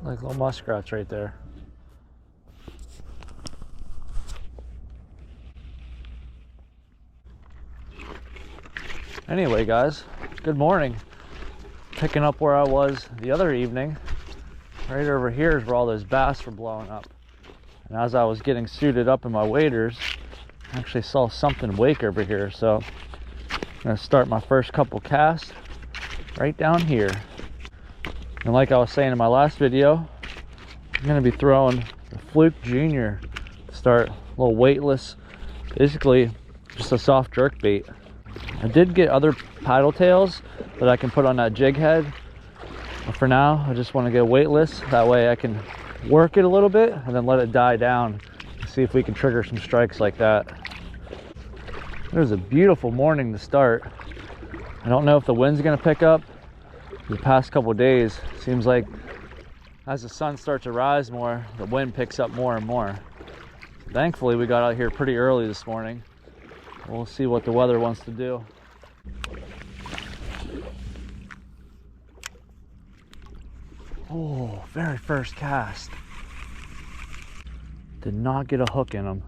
Like little muskrats right there. Anyway, guys, good morning. Picking up where I was the other evening. Right over here is where all those bass were blowing up. And as I was getting suited up in my waders, I actually saw something wake over here. So I'm gonna start my first couple casts right down here. And like I was saying in my last video, I'm gonna be throwing the Fluke Jr. to start a little weightless, basically just a soft jerk bait. I did get other paddle tails that I can put on that jig head, but for now I just want to go weightless. That way I can work it a little bit and then let it die down and see if we can trigger some strikes like that. It was a beautiful morning to start. I don't know if the wind's going to pick up. The past couple days seems like as the sun starts to rise more, the wind picks up more and more. Thankfully we got out here pretty early this morning. We'll see what the weather wants to do. Oh, very first cast. Did not get a hook in him.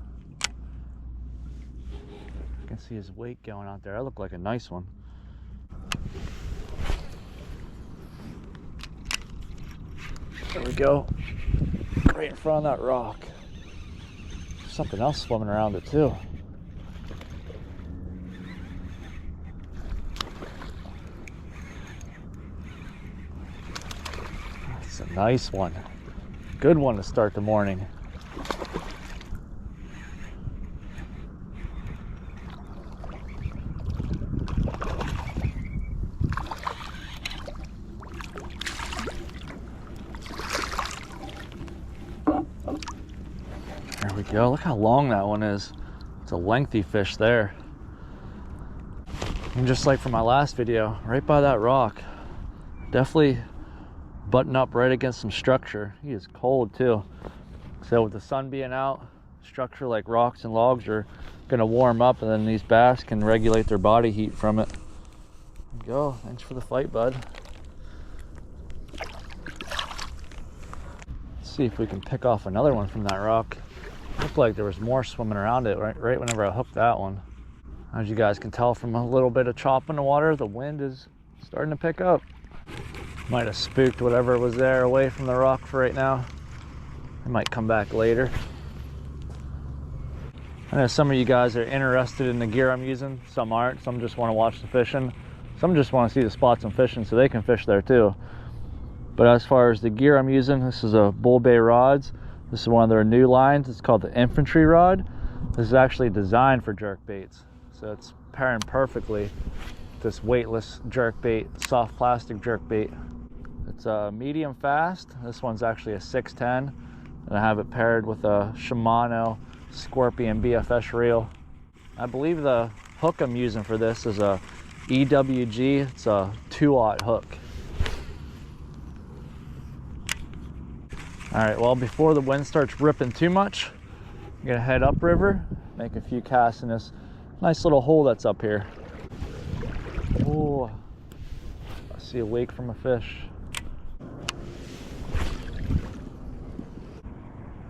I can see his weight going out there. That looked like a nice one. There we go. Right in front of that rock. Something else swimming around it too. That's a nice one. Good one to start the morning. There we go. Look how long that one is. It's a lengthy fish there. And just like from my last video, right by that rock, definitely button up right against some structure. He is cold too. So with the sun being out, structure like rocks and logs are gonna warm up, and then these bass can regulate their body heat from it. There we go. Thanks for the fight, bud. Let's see if we can pick off another one from that rock. Looked like there was more swimming around it right whenever I hooked that one. As you guys can tell from a little bit of chop in the water, the wind is starting to pick up. Might have spooked whatever was there away from the rock for right now. It might come back later. I know some of you guys are interested in the gear I'm using. Some aren't. Some just want to watch the fishing. Some just want to see the spots I'm fishing so they can fish there too. But as far as the gear I'm using, this is a Bull Bay rods. This is one of their new lines. It's called the Infantry Rod. This is actually designed for jerk baits. So it's pairing perfectly with this weightless jerk bait, soft plastic jerk bait. It's a medium fast. This one's actually a 610. And I have it paired with a Shimano Scorpion BFS reel. I believe the hook I'm using for this is a EWG. It's a 2/0 hook. All right, well, before the wind starts ripping too much, I'm gonna head upriver, make a few casts in this nice little hole that's up here. Oh, I see a wake from a fish.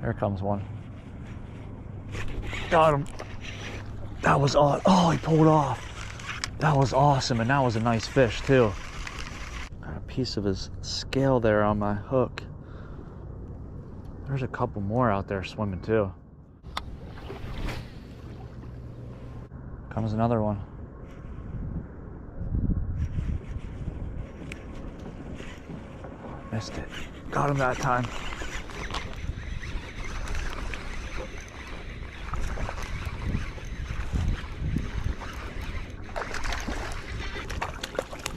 There comes one. Got him. That was odd. Oh, he pulled off. That was awesome, and that was a nice fish too. Got a piece of his scale there on my hook. There's a couple more out there swimming too. Comes another one. Missed it. Got him that time.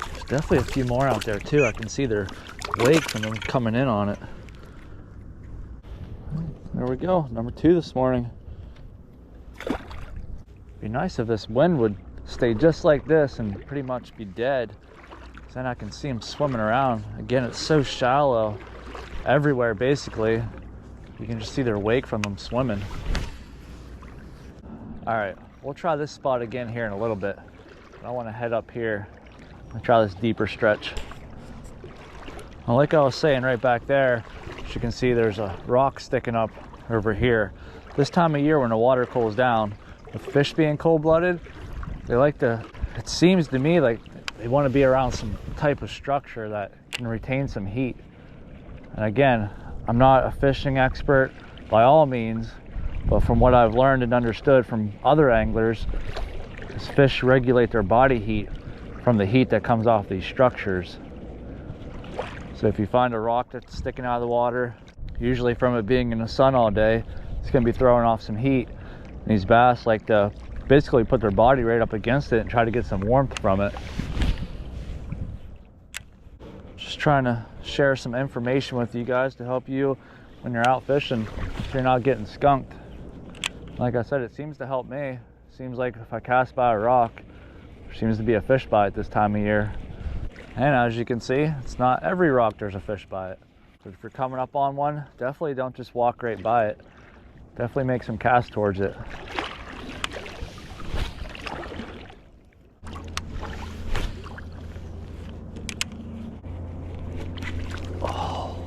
There's definitely a few more out there too. I can see their wakes and them coming in on it. There we go, number 2 this morning. Be nice if this wind would stay just like this and pretty much be dead. Then I can see them swimming around. Again, it's so shallow everywhere basically. You can just see their wake from them swimming. All right, we'll try this spot again here in a little bit. I want to head up here and try this deeper stretch. Well, like I was saying right back there, As you can see, there's a rock sticking up over here. This time of year when the water cools down, with fish being cold-blooded, they like to, it seems to me like they want to be around some type of structure that can retain some heat. And again, I'm not a fishing expert by all means, but from what I've learned and understood from other anglers, is fish regulate their body heat from the heat that comes off these structures. So if you find a rock that's sticking out of the water, usually from it being in the sun all day, it's going to be throwing off some heat. And these bass like to basically put their body right up against it and try to get some warmth from it. Just trying to share some information with you guys to help you when you're out fishing, if you're not getting skunked. Like I said, it seems to help me. Seems like if I cast by a rock, there seems to be a fish bite this time of year. And as you can see, it's not every rock there's a fish bite. So if you're coming up on one, definitely don't just walk right by it. Definitely make some cast towards it. Oh,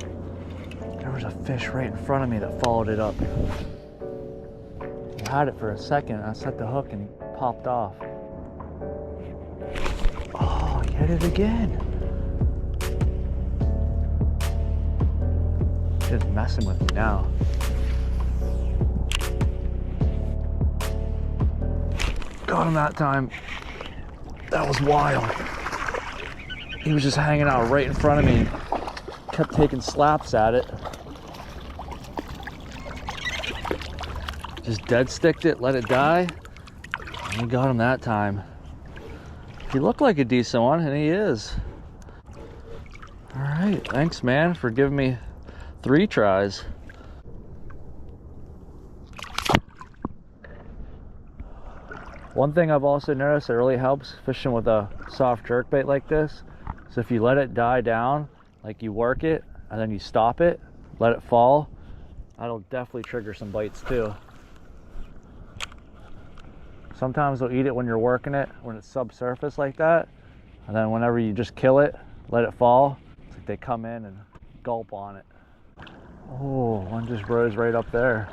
there was a fish right in front of me that followed it up. I had it for a second. I set the hook and popped off. Oh, he hit it again. Just messing with me now. Got him that time. That was wild. He was just hanging out right in front of me. Kept taking slaps at it. Just dead sticked it, let it die. And we got him that time. He looked like a decent one, and he is. All right, thanks, man, for giving me 3 tries. One thing I've also noticed that really helps fishing with a soft jerkbait like this, so if you let it die down, like you work it, and then you stop it, let it fall, that'll definitely trigger some bites too. Sometimes they'll eat it when you're working it, when it's subsurface like that, and then whenever you just kill it, let it fall, it's like they come in and gulp on it. Oh, one just rose right up there.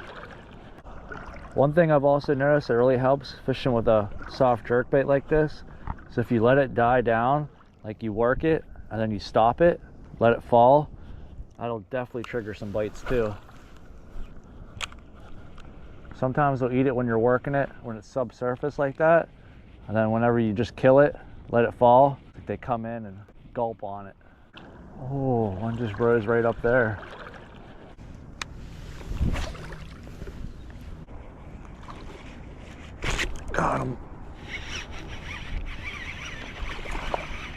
One thing I've also noticed that really helps fishing with a soft jerkbait like this, so if you let it die down, like you work it, and then you stop it, let it fall, that'll definitely trigger some bites too. Sometimes they'll eat it when you're working it, when it's subsurface like that, and then whenever you just kill it, let it fall, it's like they come in and gulp on it. Oh, one just rose right up there. Got him.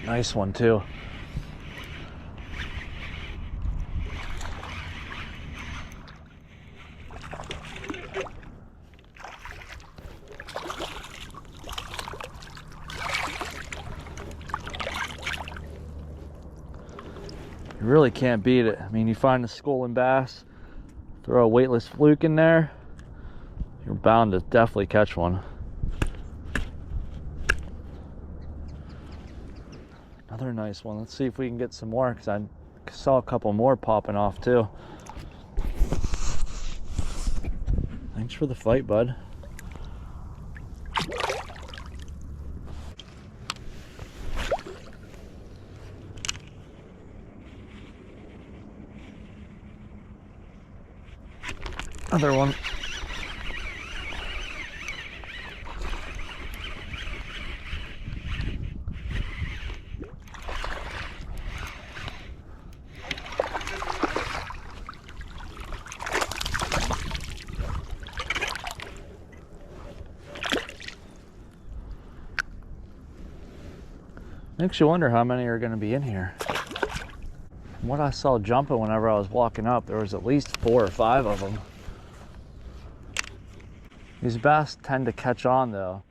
Nice one too. You really can't beat it. I mean, you find a schooling bass, throw a weightless fluke in there, you're bound to definitely catch one. Another nice one. Let's see if we can get some more, because I saw a couple more popping off too. Thanks for the fight, bud. Another one. Makes you wonder how many are going to be in here. From what I saw jumping whenever I was walking up, there was at least 4 or 5 of them. These bass tend to catch on though.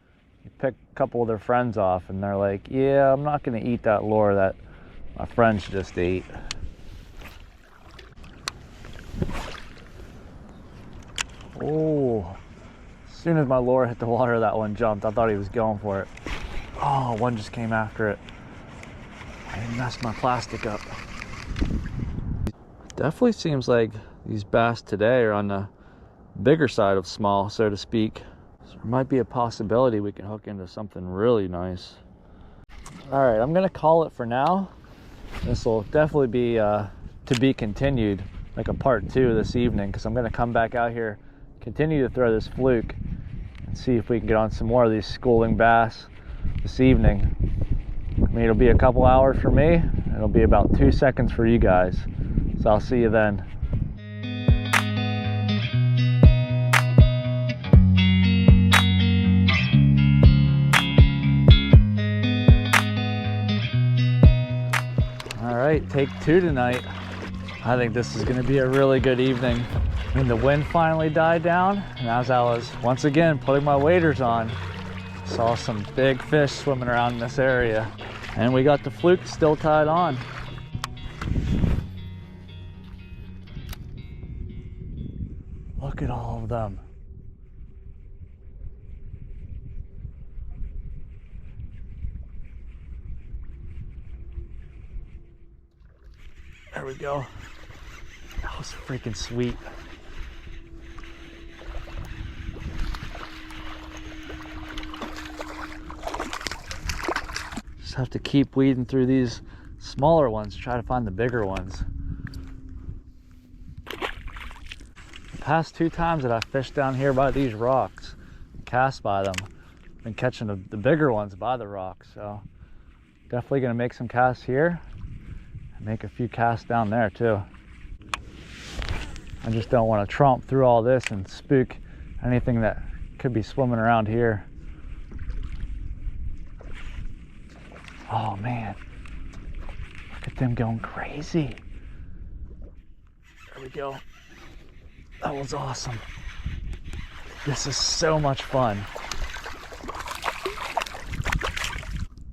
You pick a couple of their friends off and they're like, yeah, I'm not going to eat that lure that my friends just ate. Oh, as soon as my lure hit the water, that one jumped. I thought he was going for it. Oh, one just came after it. I messed my plastic up. Definitely seems like these bass today are on the bigger side of small, so to speak. So there might be a possibility we can hook into something really nice. All right, I'm gonna call it for now. This will definitely be to be continued, like a part 2 this evening, because I'm gonna come back out here, continue to throw this fluke, and see if we can get on some more of these schooling bass this evening. I mean, it'll be a couple hours for me, and it'll be about 2 seconds for you guys. So I'll see you then. All right, take 2 tonight. I think this is gonna be a really good evening. I mean, the wind finally died down, and as I was once again putting my waders on, saw some big fish swimming around in this area. And we got the fluke still tied on. Look at all of them. There we go. That was freaking sweet. Just have to keep weeding through these smaller ones to try to find the bigger ones. The past 2 times that I fished down here by these rocks, cast by them, I've been catching the bigger ones by the rocks. So definitely gonna make some casts here and make a few casts down there too. I just don't want to tromp through all this and spook anything that could be swimming around here. Oh man, look at them going crazy. There we go. That was awesome. This is so much fun.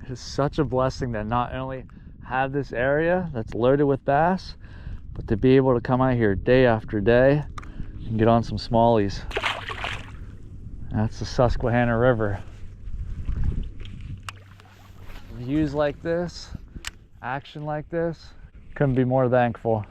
It is such a blessing to not only have this area that's loaded with bass, but to be able to come out here day after day and get on some smallies. That's the Susquehanna River. Views like this, action like this, couldn't be more thankful.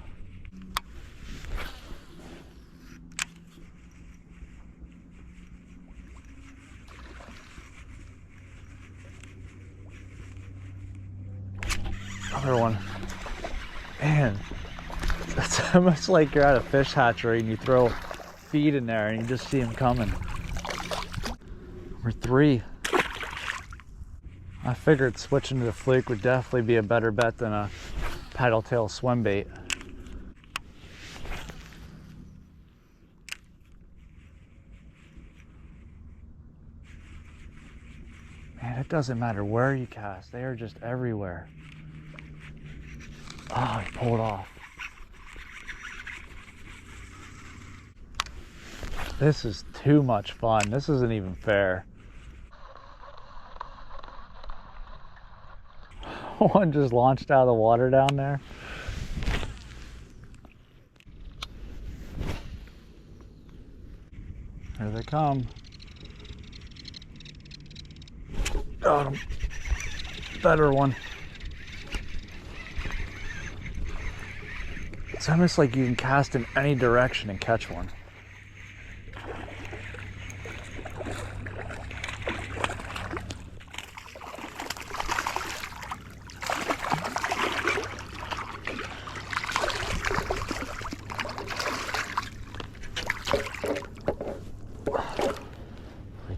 Another one. Man, it's almost like you're at a fish hatchery and you throw feed in there and you just see them coming. Number 3. I figured switching to the fluke would definitely be a better bet than a paddle tail swim bait. Man, it doesn't matter where you cast, they are just everywhere. Oh, he pulled off. This is too much fun. This isn't even fair. One just launched out of the water down there. Here they come. Got him. Better one. It's almost like you can cast in any direction and catch one.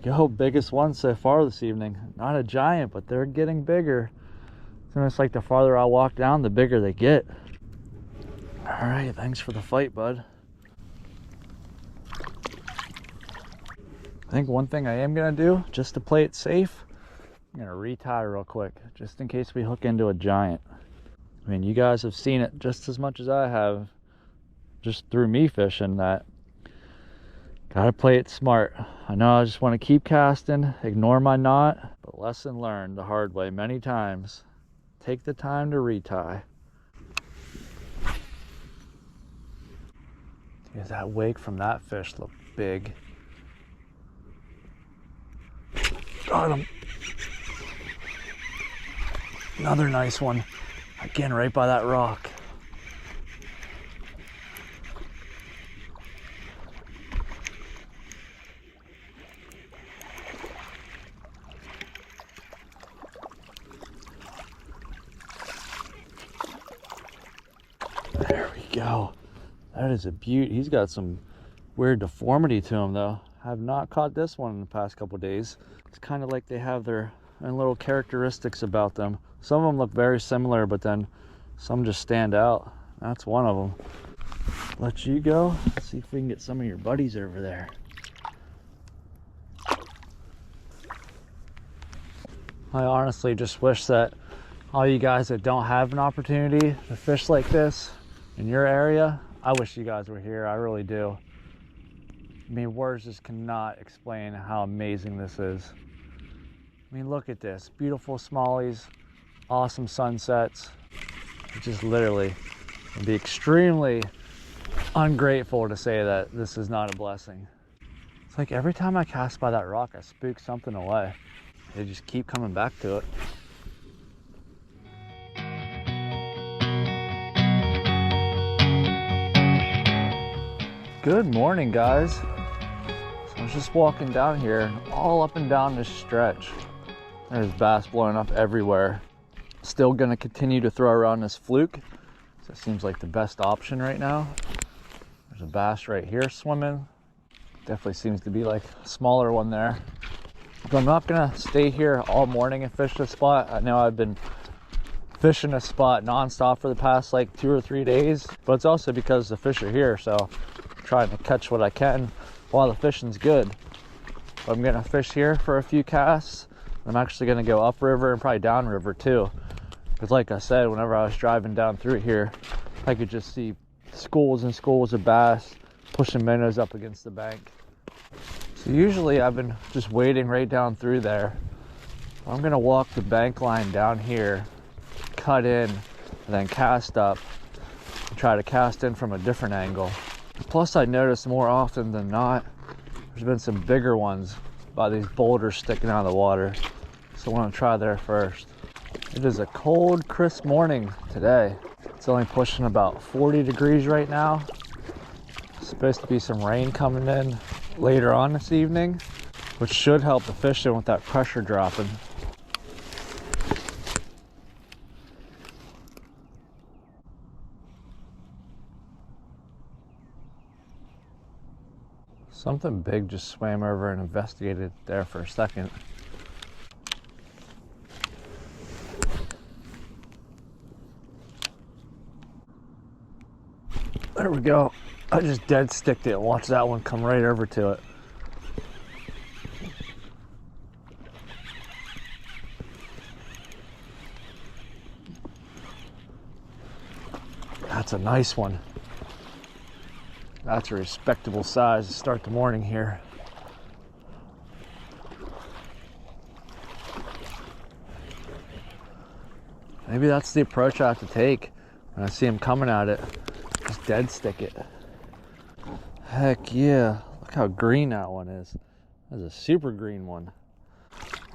Go, biggest one so far this evening. Not a giant, but they're getting bigger. It's almost like the farther I walk down, the bigger they get. All right, thanks for the fight, bud. I think one thing I am gonna do, just to play it safe, I'm gonna retie real quick, just in case we hook into a giant. I mean, you guys have seen it just as much as I have, just through me fishing, that gotta play it smart. I know I just want to keep casting, ignore my knot, but lesson learned the hard way many times. Take the time to retie. Yeah, that wake from that fish looked big. Got him. Another nice one. Again, right by that rock. go. That is a beaut. He's got some weird deformity to him though. I have not caught this one in the past couple days. It's kind of like they have their own little characteristics about them. Some of them look very similar, but then some just stand out. That's one of them. Let you go. Let's see if we can get some of your buddies over there. I honestly just wish that all you guys that don't have an opportunity to fish like this in your area, I wish you guys were here. I really do. I mean, words just cannot explain how amazing this is. I mean, look at this. Beautiful smallies, awesome sunsets. Just literally, I'd be extremely ungrateful to say that this is not a blessing. It's like every time I cast by that rock, I spook something away. They just keep coming back to it. Good morning, guys. So I was just walking down here, and all up and down this stretch, there's bass blowing up everywhere. Still gonna continue to throw around this fluke. That seems like the best option right now. There's a bass right here swimming. Definitely seems to be like a smaller one there. But I'm not gonna stay here all morning and fish this spot. I know I've been fishing this spot nonstop for the past like 2 or 3 days, but it's also because the fish are here, so I'm trying to catch what I can while the fishing's good. But I'm gonna fish here for a few casts. I'm actually gonna go upriver and probably downriver too. Because like I said, whenever I was driving down through here, I could just see schools and schools of bass pushing minnows up against the bank. So usually I've been just wading right down through there. I'm gonna walk the bank line down here, cut in, and then cast up, and try to cast in from a different angle. Plus I noticed more often than not, there's been some bigger ones by these boulders sticking out of the water. So I wanna try there first. It is a cold, crisp morning today. It's only pushing about 40 degrees right now. Supposed to be some rain coming in later on this evening, which should help the fishing with that pressure dropping. Something big just swam over and investigated there for a second. There we go. I just dead sticked it. Watch that one come right over to it. That's a nice one. That's a respectable size to start the morning here. Maybe that's the approach I have to take when I see him coming at it. Just dead stick it. Heck yeah. Look how green that one is. That's a super green one.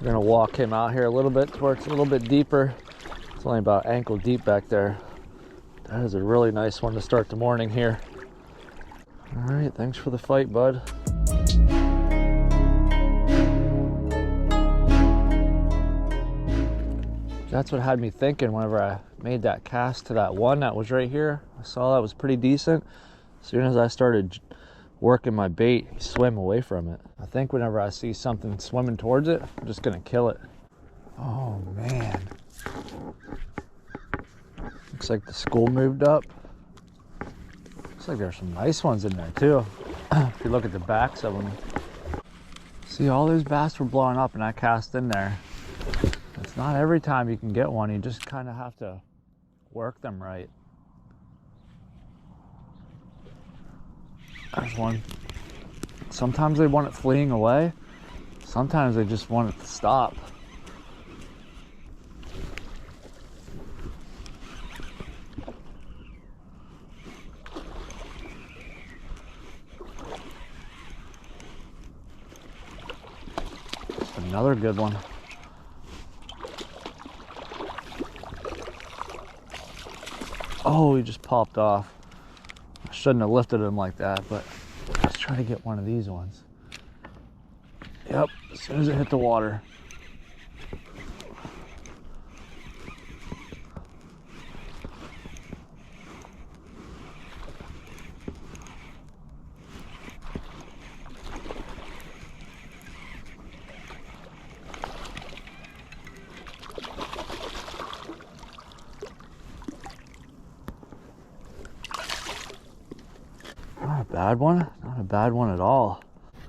We're gonna walk him out here a little bit to where it's a little bit deeper. It's only about ankle deep back there. That is a really nice one to start the morning here. All right, thanks for the fight, bud. That's what had me thinking whenever I made that cast to that one that was right here. I saw that was pretty decent. As soon as I started working my bait, he swam away from it. I think whenever I see something swimming towards it, I'm just gonna kill it. Oh man. Looks like the school moved up. Looks like there's some nice ones in there too. If you look at the backs of them. See, all those bass were blowing up and I cast in there. It's not every time you can get one, you just kind of have to work them right. There's one. Sometimes they want it fleeing away. Sometimes they just want it to stop. Another good one. Oh, he just popped off. I shouldn't have lifted him like that, but let's try to get one of these ones. Yep, as soon as it hit the water. bad one. Not a bad one at all.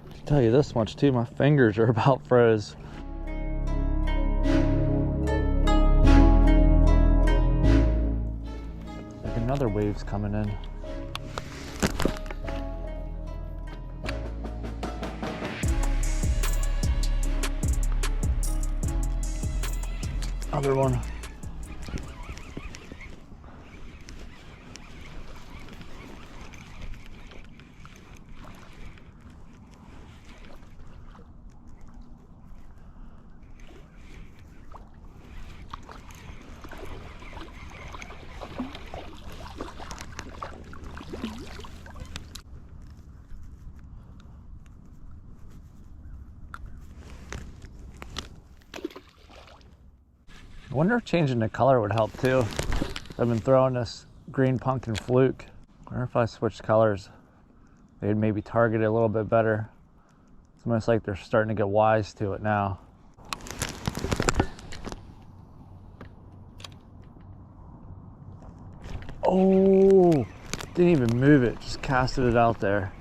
I can tell you this much too, my fingers are about froze. Like another wave's coming in. Another one. I wonder if changing the color would help too. I've been throwing this green pumpkin fluke. I wonder if I switched colors, they'd maybe target it a little bit better. It's almost like they're starting to get wise to it now. Oh, didn't even move it, just casted it out there.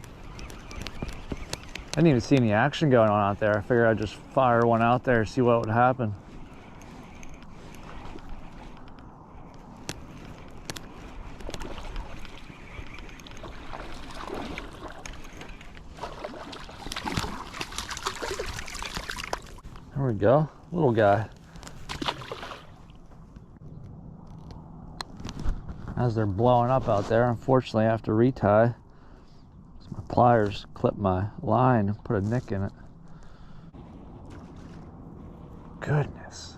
I didn't even see any action going on out there. I figured I'd just fire one out there, see what would happen. There we go, little guy. As they're blowing up out there, unfortunately I have to retie. So my pliers clip my line and put a nick in it. Goodness.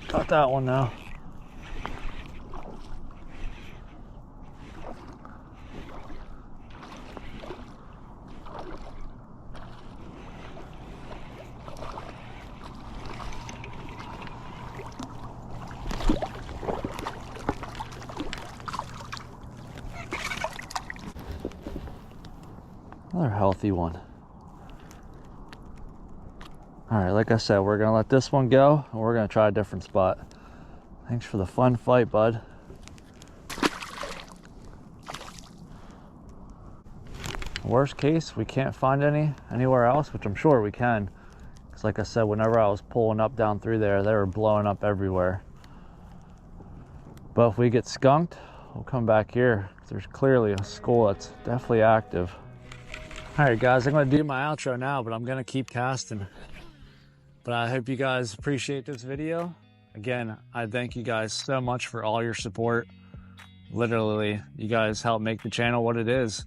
Got that one now. Another healthy one. All right, like I said, we're gonna let this one go and we're gonna try a different spot. Thanks for the fun fight, bud. Worst case, we can't find anywhere else, which I'm sure we can. Because like I said, whenever I was pulling up down through there, they were blowing up everywhere. But if we get skunked, we'll come back here. There's clearly a school that's definitely active. All right, guys, I'm gonna do my outro now, but I'm gonna keep casting. But I hope you guys appreciate this video. Again, I thank you guys so much for all your support. Literally, you guys help make the channel what it is.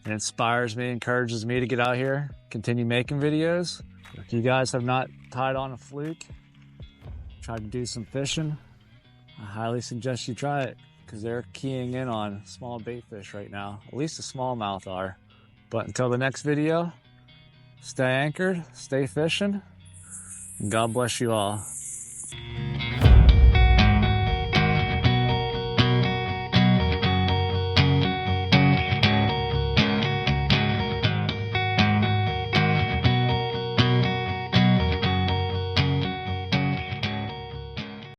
It inspires me, encourages me to get out here, continue making videos. If you guys have not tied on a fluke, tried to do some fishing, I highly suggest you try it because they're keying in on small bait fish right now. At least the smallmouth are. But until the next video, stay anchored, stay fishing, and God bless you all.